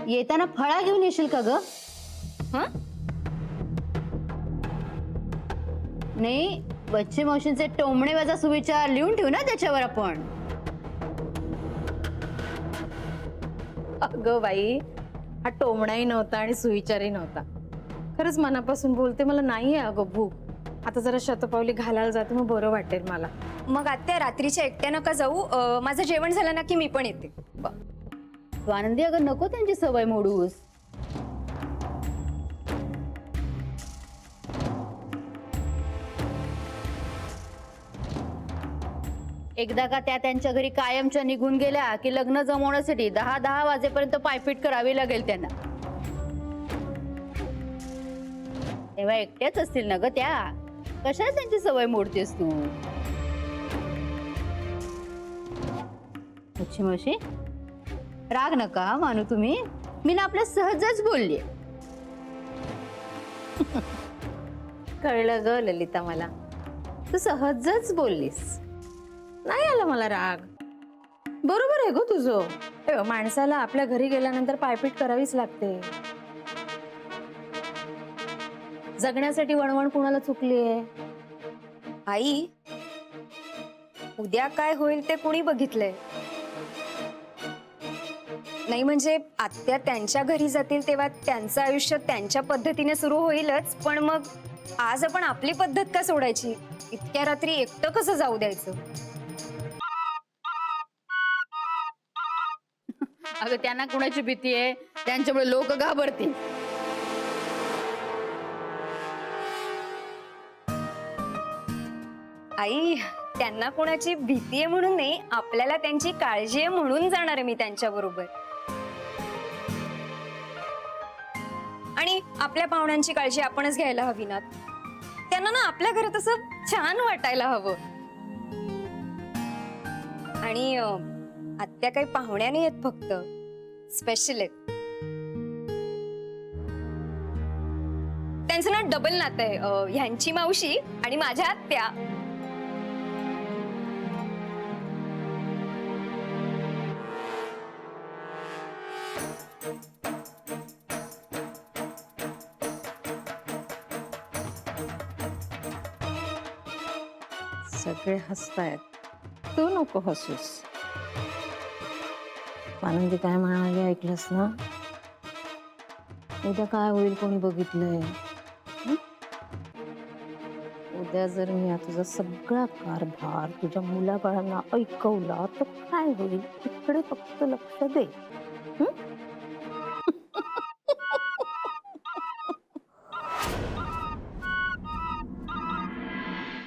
येताना फळा घेऊन येशील का ग? हं? नाही, बच्चे मावशींचे टोमणे वजा सुविचार लिहून ठेवू ना त्याच्यावर आपण. अगं बाई, हा टोमणाही नव्हता आणि सुविचारही नव्हता. खरंच मनापासून बोलते, मला नाही आहे अगं भूक. आता जरा शतपावली घालायला जाते, मग बरं वाटेल मला. मग आत्या रात्रीच्या एकट्या नका जाऊ. माझं जेवण झालं ना की मी पण येते. तू आनंदी अगं नको त्यांची सवय मोडूस. एकदा का त्या त्यांच्या घरी कायमच्या निघून गेल्या की लग्न जमवण्यासाठी 10-10 वाजेपर्यंत पायपीट करावी लागेल त्यांना. तेव्हा एकट्याच असतील ना ग त्या, कशा त्यांची सवय मोडतेस तू? अच्छी मावशी, राग नका मानू तुम्ही, मी ना आपल्या सहजच बोलली. कळलं ग ललिता मला, तू सहजच बोललीस, नाही आला मला राग. बरोबर आहे ग तुझं. हे बघ, माणसाला आपल्या घरी गेल्यानंतर पायपीट करावीच लागते. जगण्यासाठी वणवण कुणाला चुकलीये? आई, उद्या काय होईल ते कुणी बघितलंय? नाही म्हणजे आत्या त्यांच्या घरी जातील तेव्हा त्यांचं आयुष्य त्यांच्या पद्धतीने सुरू होईलच, पण मग आज आपण आपली पद्धत का सोडायची? इतक्या रात्री एकटं कसं जाऊ द्यायचं? अगं त्यांना कुणाची भीती आहे? त्यांच्यामुळे लोक घाबरतील. आई, त्यांना कोणाची भीती आहे म्हणून नाही, आपल्याला त्यांची काळजी आहे म्हणून जाणार आहे मी त्यांच्या बरोबर. आणि आपल्या पाहुण्यांची काळजी आपणच घ्यायला हवी ना. त्यांना ना आपल्या घरात असं छान वाटायला हवं. आणि आत्या काही पाहुण्या नाही आहेत, फक्त स्पेशल आहेत. त्यांचं ना डबल नातं आहे, ह्यांची मावशी आणि माझ्या आत्या. सगळे हसतायत, तू नको हसूस. आनंदी काय म्हणाली ऐकलंस ना? उद्या काय होईल कोणी बघितलंय? हं? उद्या जर मी तुझा सगळा कारभार तुझ्या मुलाबाळांना ऐकवला तर काय होईल? इकडे फक्त लक्ष दे.